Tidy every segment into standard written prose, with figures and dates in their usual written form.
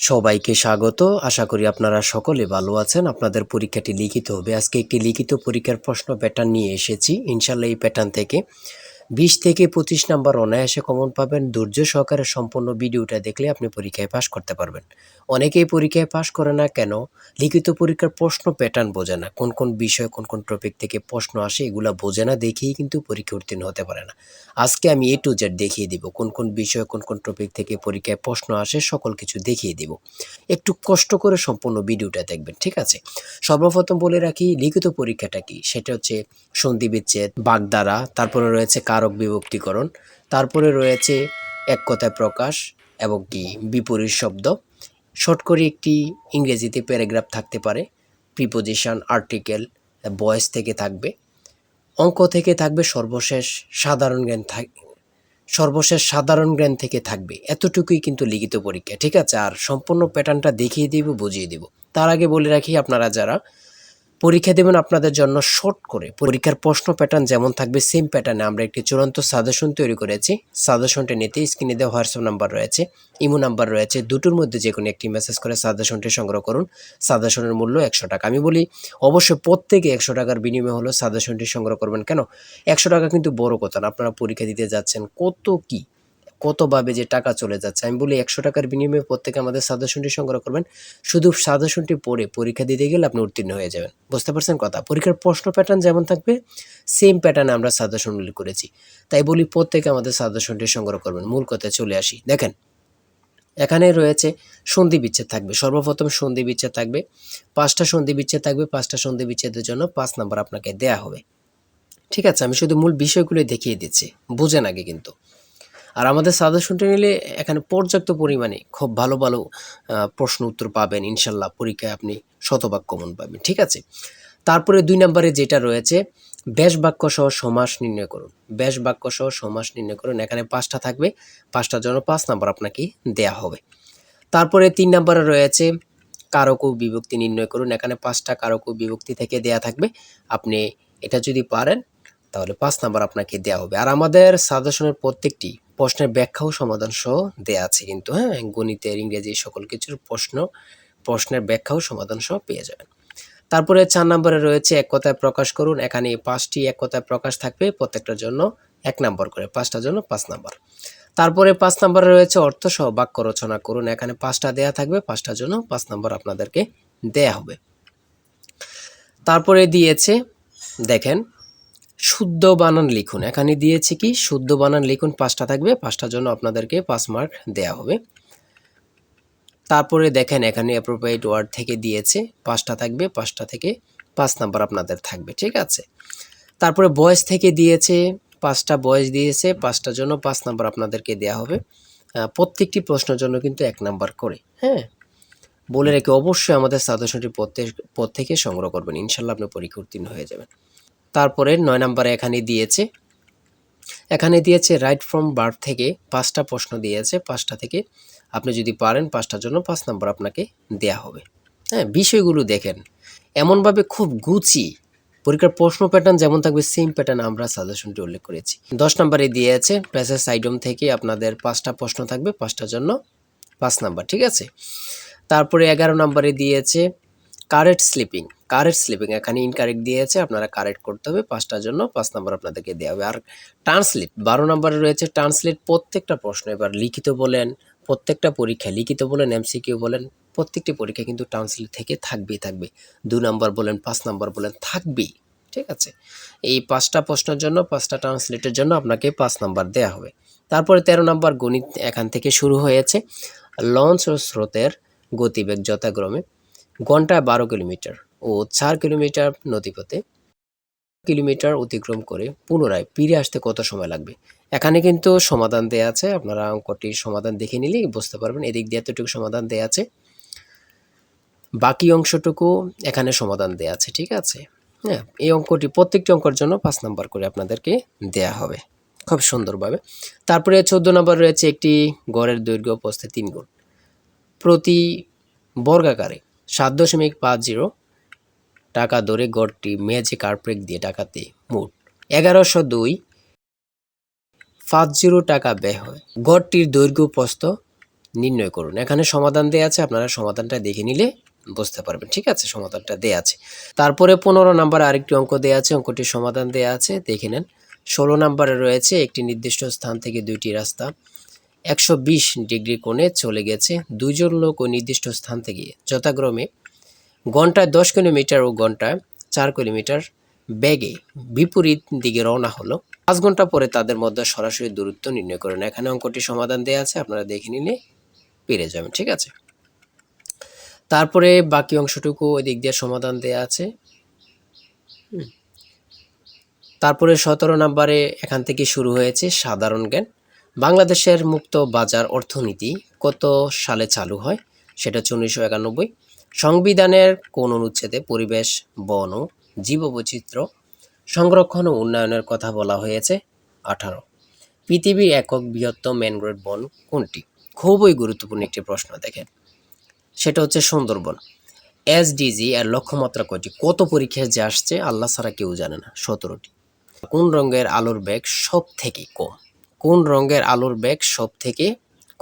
সবাইকে স্বাগত। আশা করি আপনারা সকলে ভালো আছেন। আপনাদের পরীক্ষাটি লিখিত হবে। আজকে একটি লিখিত পরীক্ষার প্রশ্ন প্যাটার্ন নিয়ে এসেছি। ইনশাআল্লাহ এই প্যাটার্ন থেকে 20 থেকে 25 নাম্বার অনায়াসে কমন পাবেন। ধৈর্য সহকারে সম্পূর্ণ ভিডিওটা দেখলে আপনি পরীক্ষায় পাস করতে পারবেন। অনেকেই পরীক্ষায় পাস করে না কেন? লিখিত পরীক্ষার প্রশ্ন প্যাটার্ন বোঝে না। কোন কোন বিষয় কোন কোন টপিক থেকে প্রশ্ন আসে এগুলা বোঝে না দেখেই কিন্তু পরীক্ষা উত্তীর্ণ হতে পারে না। আজকে আমি A to Z দেখিয়ে দিব কোন কোন বিষয় কোন কোন টপিক থেকে পরীক্ষায় প্রশ্ন আসে সকল কিছু দেখিয়ে দিব। একটু কষ্ট করে সম্পূর্ণ ভিডিওটা দেখবেন, ঠিক আছে? সর্বপ্রথম বলে রাখি লিখিত পরীক্ষাটা কি? সেটা হচ্ছে সন্ধি বিচ্ছেদ, বাগধারা, তারপরে রয়েছে কারক বিভক্তিকরণ, তারপরে রয়েছে এক কথায় প্রকাশ এবং কি বিপরীত শব্দ। শর্ট করে একটি ইংরেজিতে প্যারাগ্রাফ থাকতে পারে, প্রিপোজিশন, আর্টিকেল, ভয়েস থেকে থাকবে, অঙ্ক থেকে থাকবে, সর্বশেষ সাধারণ জ্ঞান থেকে থাকবে। এতটুকুই কিন্তু লিখিত পরীক্ষা, ঠিক আছে? আর সম্পূর্ণ প্যাটার্নটা দেখিয়ে দিব, বুঝিয়ে দিব। তার আগে বলে রাখি আপনারা যারা পরীক্ষা দেবেন আপনাদের জন্য শর্ট করে পরীক্ষার প্রশ্ন প্যাটার্ন যেমন থাকবে সেম প্যাটার্নে আমরা একটি চূড়ান্ত সাজেশন তৈরি করেছি। সাজেশনটা নিতে স্ক্রিনে দেওয়া হোয়াটসঅ্যাপ নাম্বার রয়েছে, ইমো নাম্বার রয়েছে, দুটোর মধ্যে যে কোনো একটি মেসেজ করে সাজেশনটি সংগ্রহ করুন। সাজেশনের মূল্য 100 টাকা। আমি বলি অবশ্যই প্রত্যেকে 100 টাকার বিনিময়ে হলো সাজেশনটি সংগ্রহ করবেন। কেন? 100 টাকা কিন্তু বড় কথা না। আপনারা পরীক্ষা দিতে যাচ্ছেন, কতভাবে যে টাকা চলে যাচ্ছে। আমি বলি 100 টাকার বিনিময়ে প্রত্যেকে আমাদের সাজেশনটি সংগ্রহ করবেন। শুধু সাজেশনটি পড়ে পরীক্ষা দিতে গেলে আপনি উত্তীর্ণ হয়ে যাবেন। বুঝতে পারছেন কথা? পরীক্ষার প্রশ্ন প্যাটার্ন যেমন থাকবে সেম প্যাটার্নে আমরা সাজেশনগুলি করেছি। তাই বলি প্রত্যেকে আমাদের সাজেশনটি সংগ্রহ করবেন। মূল কথায় চলে আসি। দেখেন, এখানে রয়েছে সন্ধি বিচ্ছেদ থাকবে। সর্বপ্রথম সন্ধি বিচ্ছেদ থাকবে, 5টা সন্ধি বিচ্ছেদ থাকবে। 5টা সন্ধি বিচ্ছেদের জন্য 5 নাম্বার আপনাকে দেয়া হবে। ঠিক আছে? আমি শুধু মূল বিষয়গুলো দেখিয়ে দিচ্ছি, বুঝেন আগে কিন্তু। আর আমাদের সাজেশনটা নিলে এখানে পর্যাপ্ত পরিমাণে খুব ভালো ভালো প্রশ্ন উত্তর পাবেন। ইনশাল্লাহ পরীক্ষায় আপনি শতভাগ কমন পাবেন, ঠিক আছে? তারপরে 2 নম্বরে যেটা রয়েছে ব্যাস বাক্য সহ সমাস নির্ণয় করুন। ব্যাস বাক্য সহ সমাস নির্ণয় করুন। এখানে 5টা থাকবে, 5টার জন্য 5 নাম্বার আপনাকে দেয়া হবে। তারপরে 3 নম্বরে রয়েছে কারক ও বিভক্তি নির্ণয় করুন। এখানে 5টা কারক ও বিভক্তি থেকে দেয়া থাকবে। আপনি এটা যদি পারেন তাহলে 5 নাম্বার আপনাকে দেয়া হবে। আর আমাদের সাজেশনের প্রত্যেকটি প্রশ্নের ব্যাখ্যা ও সমাধান সহ দেয়া আছে কিন্তু, হ্যাঁ? গণিতের, ইংরেজি সকল কিছুর প্রশ্নের ব্যাখ্যা ও সমাধান সহ পেয়ে যাবেন। তারপরে 4 নম্বরে রয়েছে এক কথায় প্রকাশ করুন। এখানে 5টি এক কথায় প্রকাশ থাকবে, প্রত্যেকটার জন্য 1 নাম্বার করে, 5টার জন্য 5 নাম্বার। তারপরে 5 নম্বরে রয়েছে অর্থ সহ বাক্য রচনা করুন। এখানে 5টা দেয়া থাকবে, 5টার জন্য 5 নাম্বার আপনাদেরকে দেয়া হবে। তারপরে দিয়েছে দেখেন শুদ্ধ বানান লিখুন। এখানে দিয়েছে কি শুদ্ধ বানান লিখুন, 5টা থাকবে, 5টার জন্য আপনাদেরকে 5 মার্ক দেয়া হবে। তারপরে দেখেন এখানে অ্যাপ্রোপ্রিয়েট ওয়ার্ড থেকে দিয়েছে, 5টা থাকবে, 5টা থেকে 5 নাম্বার আপনাদের থাকবে, ঠিক আছে? তারপরে ভয়েস থেকে দিয়েছে, 5টা ভয়েস দিয়েছে, 5টার জন্য 5 নাম্বার আপনাদেরকে দেয়া হবে। প্রত্যেকটি প্রশ্নের জন্য কিন্তু 1 নাম্বার করে, হ্যাঁ? বলে রেখে অবশ্যই আমাদের সাজেশনটি প্রত্যেকে সংগ্রহ করবেন। ইনশাল্লাহ আপনি পরীক্ষা উত্তীর্ণ হয়ে যাবেন। তারপরে 9 নম্বরে এখানে দিয়েছে রাইট ফ্রম বার্থ থেকে 5টা প্রশ্ন দিয়েছে। 5টা থেকে আপনি যদি পারেন 5টার জন্য 5 নাম্বার আপনাকে দেয়া হবে। হ্যাঁ, বিষয়গুলো দেখেন এমনভাবে খুব গুছিয়ে পরীক্ষার প্রশ্ন প্যাটার্ন যেমন থাকবে সেম প্যাটার্ন আমরা সাজেশনটি উল্লেখ করেছি। 10 নম্বরে দিয়েছে প্যাসেজ আইটেম থেকে আপনাদের 5টা প্রশ্ন থাকবে, 5টার জন্য 5 নাম্বার, ঠিক আছে? তারপরে 11 নম্বরে দিয়েছে কারেক্ট স্লিপিং এখানে ইনকারেক্ট দিয়েছে, আপনারা কারেক্ট করতে হবে। 5টার জন্য 5 নাম্বার আপনাদেরকে দেওয়া হবে। আর ট্রান্সলেট 12 নম্বরে রয়েছে ট্রান্সলেট প্রত্যেকটা প্রশ্ন, এবার লিখিত বলেন, প্রত্যেকটা পরীক্ষা লিখিত বলেন, এমসিকিউ বলেন, প্রত্যেকটি পরীক্ষা কিন্তু ট্রান্সলেট থেকে থাকবে। 2 নাম্বার বলেন, 5 নাম্বার বলেন, থাকবেই, ঠিক আছে? এই 5টা প্রশ্নের জন্য 5টা ট্রান্সলেটের জন্য আপনাকে 5 নাম্বার দেওয়া হবে। তারপরে 13 নাম্বার গণিত এখান থেকে শুরু হয়েছে। লঞ্চ ও স্রোতের গতিবেগ যথাক্রমে ঘন্টায় 12 কিলোমিটার ও 4 কিলোমিটার নদীপথে কিলোমিটার অতিক্রম করে পুনরায় ফিরে আসতে কত সময় লাগবে? এখানে কিন্তু সমাধান দেয়া আছে, আপনারা অঙ্কটির সমাধান দেখে নিলেই বুঝতে পারবেন। এদিক দিয়ে এতটুকু সমাধান দেয়া আছে, বাকি অংশটুকু এখানে সমাধান দেয়া আছে, ঠিক আছে? হ্যাঁ, এই অঙ্কটি প্রত্যেকটি অঙ্কের জন্য 5 নাম্বার করে আপনাদেরকে দেয়া হবে খুব সুন্দরভাবে। তারপরে 14 নম্বর রয়েছে একটি গড়ের দৈর্ঘ্য প্রস্থে 3 গুণ প্রতি বর্গাকারে 7.50 টাকা দরে গড়টি মেঝে কার্পেট দিয়ে টাকাতে মোট 1102.50 টাকা ব্যয় হয়। গড়টির দৈর্ঘ্য প্রস্থ নির্ণয় করুন। এখানে সমাধান দেয়া আছে, আপনারা সমাধানটা দেখে নিলে বুঝতে পারবেন। ঠিক আছে, সমাধানটা দেয়া আছে। তারপরে 15 নাম্বার আরেকটি অঙ্ক দেয়া আছে, অঙ্কটির সমাধান দেয়া আছে, দেখে নেন। 16 নাম্বারে রয়েছে একটি নির্দিষ্ট স্থান থেকে দুইটি রাস্তা 120 ডিগ্রি কোণে চলে গেছে। দুইজন লোক ওই নির্দিষ্ট স্থান থেকে যথাক্রমে ঘন্টায় 10 কিলোমিটার ও ঘন্টায় 4 কিলোমিটার বেগে বিপরীত দিকে রওনা হলো। 5 ঘন্টা পরে তাদের মধ্যে সরাসরি দূরত্ব নির্ণয় করেন। এখানে অঙ্কটি সমাধান দেয়া আছে, আপনারা দেখে নিলে পেরে যাবেন। ঠিক আছে, তারপরে বাকি অংশটুকু ওই দিক দিয়ে সমাধান দেয়া আছে। তারপরে 17 নম্বরে এখান থেকে শুরু হয়েছে সাধারণ জ্ঞান। বাংলাদেশের মুক্ত বাজার অর্থনীতি কত সালে চালু হয়? সেটা হচ্ছে 1991। সংবিধানের কোন অনুচ্ছেদে পরিবেশ, বন ও জীববৈচিত্র্য সংরক্ষণ ও উন্নয়নের কথা বলা হয়েছে? 18। পৃথিবীর একক বৃহত্তম ম্যানগ্রোভ বন কোনটি? খুবই গুরুত্বপূর্ণ একটি প্রশ্ন, দেখেন। সেটা হচ্ছে সুন্দরবন। এসডিজি এর লক্ষ্যমাত্রা কয়টি? কত পরীক্ষায় যে আসছে আল্লাহ ছাড়া কেউ জানে না, 17টি। কোন রঙের আলোর বেগ সব থেকে কম? কোন রঙের আলোর বেগ সব থেকে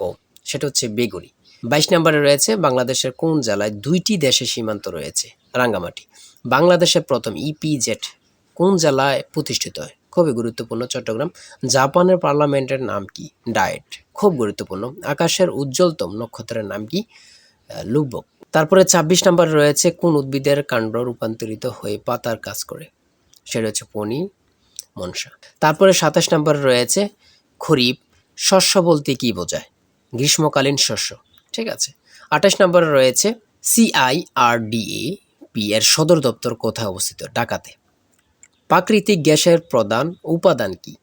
কম? সেটা হচ্ছে বেগুনি। 22 নম্বরে রয়েছে বাংলাদেশের কোন জেলায় 2টি দেশের সীমান্ত রয়েছে? রাঙ্গামাটি। বাংলাদেশের প্রথম ইপিজেড কোন জেলায় প্রতিষ্ঠিত হয়? খুবই গুরুত্বপূর্ণ, চট্টগ্রাম। জাপানের পার্লামেন্টের নাম কি? ডায়েট। খুব গুরুত্বপূর্ণ। আকাশের উজ্জ্বলতম নক্ষত্রের নাম কি? লুব্বক। তারপরে 26 নম্বরে রয়েছে কোন উদ্ভিদের কাণ্ড রূপান্তরিত হয়ে পাতার কাজ করে? সেটা হচ্ছে পনি মনসা। তারপরে 27 নম্বরে রয়েছে খরিফ শস্য বলতে কি বোঝায়? গ্রীষ্মকালীন শস্য। ঠিক আছে। 28 নম্বরে রয়েছে সিআইআরডিএপি এর সদর দপ্তর কোথায় অবস্থিত? ঢাকাতে। প্রাকৃতিক গ্যাসের প্রধান উপাদান কি?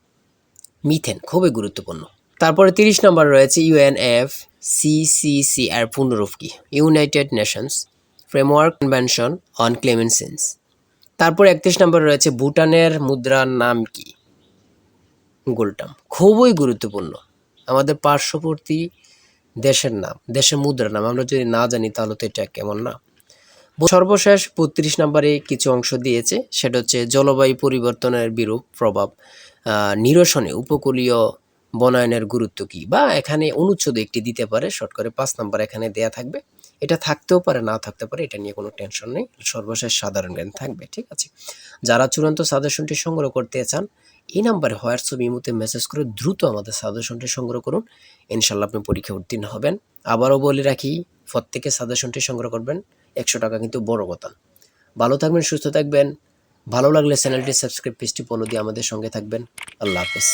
মিথেন। খুবই গুরুত্বপূর্ণ। তারপরে 30 নম্বর রয়েছে ইউএনএফসিসিসি এর পূর্ণরূপ কি? United Nations framework convention on climate change. তারপর 31 নম্বরে রয়েছে ভুটানের মুদ্রার নাম কি? গোল্টাম। খুবই গুরুত্বপূর্ণ, আমাদের পার্শ্ববর্তী দেশের নাম, দেশের মুদ্রার নাম আমরা যদি না জানি তাহলে তো এটা কেমন না। সর্বশেষ 32 নম্বরে কিছু অংশ দিয়েছে, সেটা হচ্ছে জলবায়ু পরিবর্তনের বিরূপ প্রভাব নিরসনে উপকূলীয় বনায়নের গুরুত্ব কি, বা এখানে অনুচ্ছেদ একটি দিতে পারে, শর্ট করে 5 নম্বর এখানে দেয়া থাকবে। এটা থাকতেও পারে, না থাকতে পারে, এটা নিয়ে কোনো টেনশন নেই। সর্বশেষ সাধারণ জ্ঞান থাকবে। ঠিক আছে, যারা চূড়ান্ত সাজেশনটি সংগ্রহ করতে চান এই নাম্বারে হোয়াটসঅ্যাপ ইমোতে মেসেজ করে দ্রুত আমাদের সাজেশনটি সংগ্রহ করুন, ইনশাল্লাহ আপনি পরীক্ষা উত্তীর্ণ হবেন। আবারও বলে রাখি, প্রত্যেকে সাজেশনটি সংগ্রহ করবেন, 100 টাকা কিন্তু বড় কথা। ভালো থাকবেন, সুস্থ থাকবেন। ভালো লাগলে চ্যানেলটি সাবস্ক্রাইব, পেজটি ফলো দিয়ে আমাদের সঙ্গে থাকবেন। আল্লাহ হাফেজ।